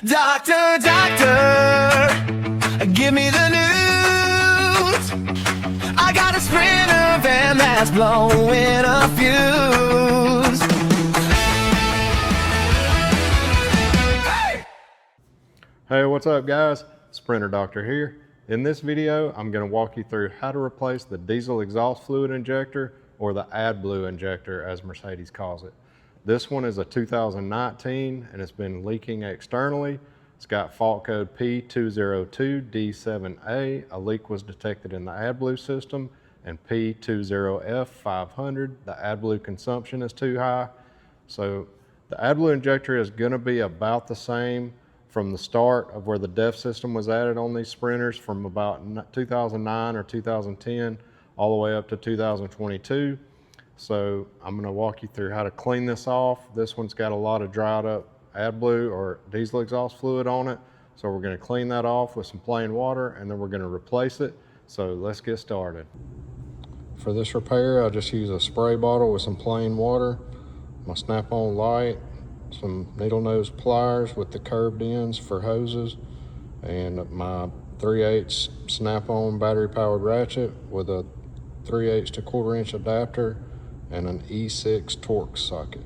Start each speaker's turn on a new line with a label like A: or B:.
A: Doctor, doctor, give me the news. I got a Sprinter van that's blowing a fuse.
B: Hey, what's up guys? Sprinter Doctor here. In this video, I'm going to walk you through how to replace the diesel exhaust fluid injector, or the AdBlue injector as Mercedes calls it. This one is a 2019 and it's been leaking externally. It's got fault code P202D7A. A leak was detected in the AdBlue system, and P20F500. The AdBlue consumption is too high. So the AdBlue injector is going to be about the same from the start of where the DEF system was added on these Sprinters, from about 2009 or 2010 all the way up to 2022. So I'm going to walk you through how to clean this off. This one's got a lot of dried up AdBlue or diesel exhaust fluid on it. So we're going to clean that off with some plain water, and then we're going to replace it. So let's get started. For this repair, I'll just use a spray bottle with some plain water, my snap-on light, some needle nose pliers with the curved ends for hoses, and my 3/8 snap-on battery powered ratchet with a 3/8 to 1/4 inch adapter and an E6 torque socket.